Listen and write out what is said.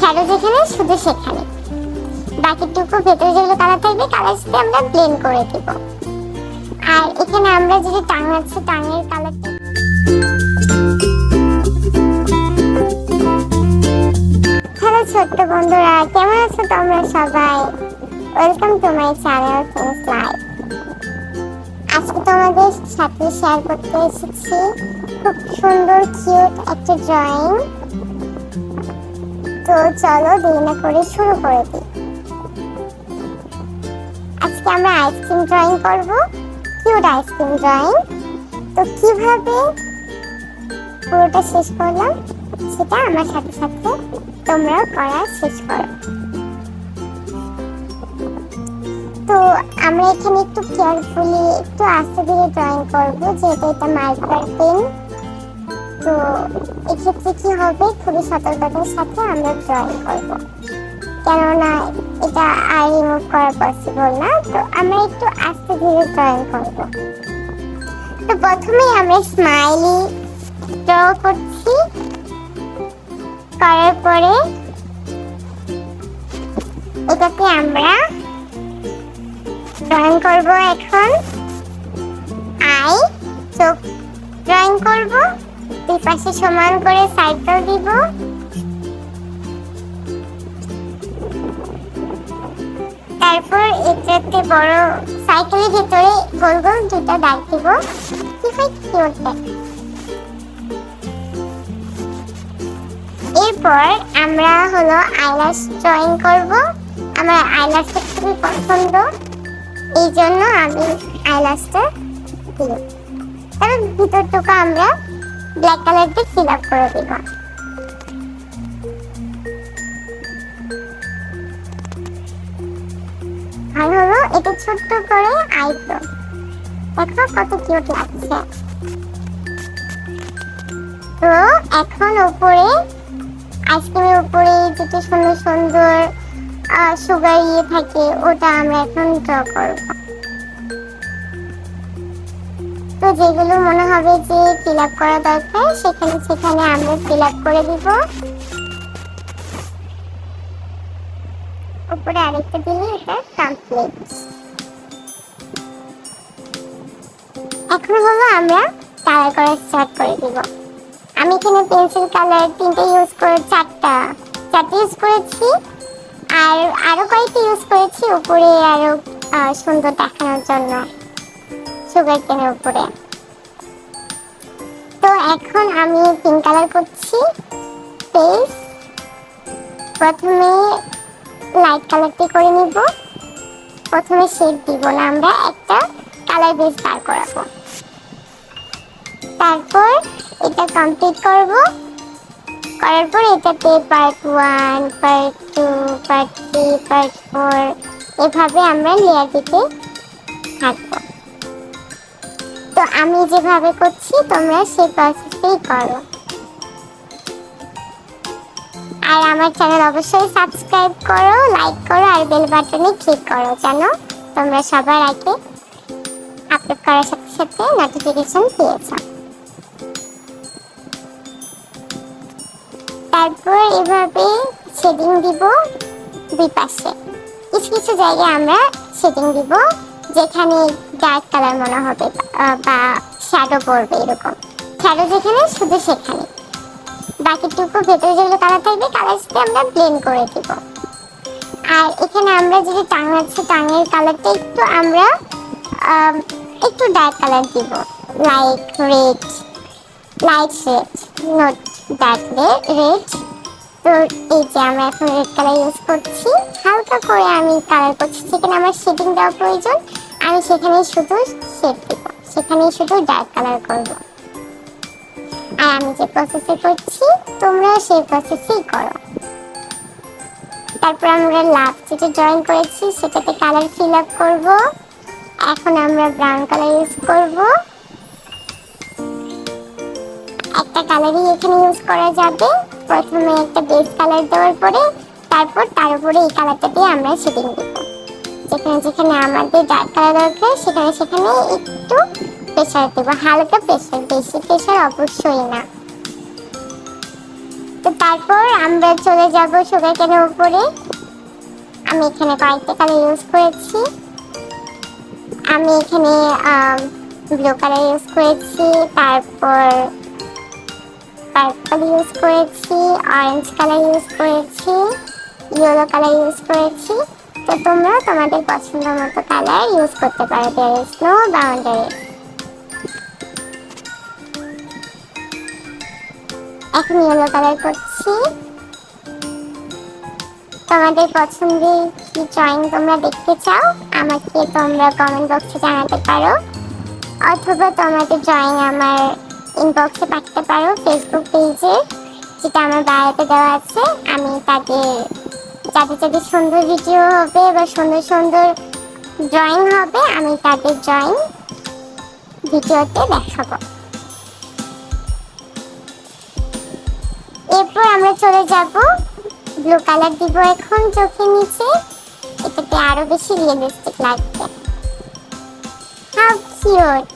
Shadow যেখানে শুধু সেখানে, বাকিটুকু ভেতরে যেগুলো কালার থাকবে কালার সাথে আমরা ব্লেন্ড করে দিব। আর এখানে আমরা যদি টাং আছে টাঙের কালারটা, হ্যালো ছোট্ট বন্ধুরা, কেমন আছো তোমরা সবাই? Welcome to my channel things life. আজকে তোমাদের সাথে শেয়ার করতে এসেছি খুব সুন্দর কিউট একটা ড্রয়িং। তো চলো দেরি না করে শুরু করে দিই। আজকে আমরা আইসক্রিম ড্রয়িং করব, কিউট আইসক্রিম ড্রয়িং। তো কিভাবে পুরোটা শেষ করলাম সেটা আমার সাথে সাথে তোমরাও করা শেষ করো। তো আমরা এখানে একটু কেয়ারফুলি একটু আস্তে ধীরে ড্রয়িং করবো, যেহেতু এটা মার্কার পেন। তো এক্ষেত্রে কি হবে, খুবই সতর্কতার সাথে আমরা ড্রয়িং করব, কেননা এটা আর রিমুভ করা পসিবল না। তো আমরা একটু আস্তে ধীরে ড্রয়িং করব। তো প্রথমেই আমরা স্মাইলি ড্র করছি, করার পরে এটাকে আমরা ড্রয়িং করব। এখন আই, চোখ ড্রয়িং করব, দুই পাশে সমান করে সাইকেল দিব। তারপর এটাতে বড় সাইকেলের ভিতরে গোল গোল দুটো দাগ দিব। কি হয় কিউট দেখতে। এরপর আমরা হলো আইল্যাশ ড্রয়িং করব। আমার আইল্যাশটা খুবই পছন্দ, এই জন্য আমি আইল্যাশটা দিব। তারপর ভিতরটুকু আমরা ব্ল্যাক কালার দিয়ে ফিল আপ করে দিব। আর হলো এটা ছোট্ট করে আইব্রো, দেখো কত কিউট লাগছে। তো এখন উপরে আইসক্রিমের উপরে যেটা সুন্দর সুন্দর সুগার থাকে ওটা আমরা এখন ড্র করব। তো যেগুলো মনে হবে যে ফিল আপ করা দরকার সেখানে সেখানে আমরা ফিল আপ করে দিব। উপরে আরেকটা দিলে এটা কমপ্লিট। এখন হলো আমরা কালার করা স্টার্ট করে দিব। আমি এখানে পেন্সিল কালার চারটা ইউজ করেছি, আর আরো কয়েকটা ইউজ করেছি উপরে আরো সুন্দর দেখানোর জন্য সুগার কেনের উপরে। তো এখন আমি পিঙ্ক কালার করছি পেজ। প্রথমে লাইট কালারটি করে নিব, প্রথমে শেড দিব না, আমরা একটা কালার বেস বার করাবো। তারপর এটা কমপ্লিট করব, করার পর এটাতে পার্ট 1, পার্ট 2, পার্ট 3, পার্ট 4 এভাবে আমরা লেয়ার দিতে থাকবো। তো আমি যেভাবে করছি তোমরা সেই প্রসেসেই করো। আর আমার চ্যানেল অবশ্যই সাবস্ক্রাইব করো, লাইক করো আর বেল বাটনে ক্লিক করো, যেন তোমরা সবার আগে আপলোড করার সাথে সাথে নোটিফিকেশন পেয়ে যাও। তারপর এভাবে শেডিং দিব দুই পাশে। কিছু কিছু জায়গায় আমরা শেডিং দিব যেখানে ডার্ক কালার মনে হবে বা শ্যাডো পড়বে, এরকম শ্যাডো যেখানে শুধু সেখানে, বাকিটুকু ভেতরে যেগুলো কালার থাকবে কালার সাথে আমরা ব্লেন্ড করে দিব। আর এখানে আমরা যদি টাং আছে টাঙের কালারটা একটু আমরা একটু ডার্ক কালার দিব, like red, light red, not dark red. তো এই যে আমরা এখন রেড কালার ইউজ করছি, হালকা করে আমি কালার করছি। যেখানে আমার শেডিং দেওয়া প্রয়োজন আমি সেখানে শুধু শেড দিব, সেখানে শুধু ডার্ক কালার করব। আর আমি যে প্রসেসে করছি তোমরাও সেই প্রসেসেই করো। তারপর আমরা লাভ যেটা ড্রয়িং করেছি সেটাতে কালার ফিল আপ করব। এখন আমরা ব্রাউন কালার ইউজ করব। একটা কালারই এখানে ইউজ করা যাবে। প্রথমে একটা বেস কালার দেওয়ার পরে তারপর তার উপরে এই কালারটা দিয়ে আমরা শেডিং দিব। যেখানে যেখানে আমাদের ডার্ক কালার দরকার সেখানে সেখানে একটু প্রেসার দেবো, হালকা প্রেসার, বেশি প্রেসার অবশ্যই না। তো তারপর আমরা চলে যাব সুগার কেনের উপরে। আমি এখানে কয়েকটা কালার ইউজ করেছি। আমি এখানে ব্লু কালার ইউজ করেছি, তারপর পার্পল ইউজ করেছি, অরেঞ্জ কালার ইউজ করেছি, ইয়েলো কালার ইউজ করেছি। তো তোমরা তোমাদের পছন্দ মতো কালার ইউজ করতে পারো, দেয়ার ইজ নো বাউন্ডারি। এখন ইয়েলো কালার করছি। তোমাদের পছন্দের কি ড্রয়িং তোমরা দেখতে চাও আমাকে তোমরা কমেন্ট বক্সে জানাতে পারো, অথবা তোমাদের ড্রয়িং আমার ইনবক্সে পাঠাতে পারো ফেসবুক পেজে, যেটা আমার বায়োতে দেওয়া আছে। আমি যাদের সুন্দর ভিডিও হবে বা সুন্দর সুন্দর ড্রয়িং হবে, আমি তাদের ড্রয়িং ভিডিওতে দেখাবো। এরপর আমরা চলে যাব, ব্লু কালার দিব এখন চোখের নিচে, এটাতে আরো বেশি রিয়েলিস্টিক লাগবে। How cute!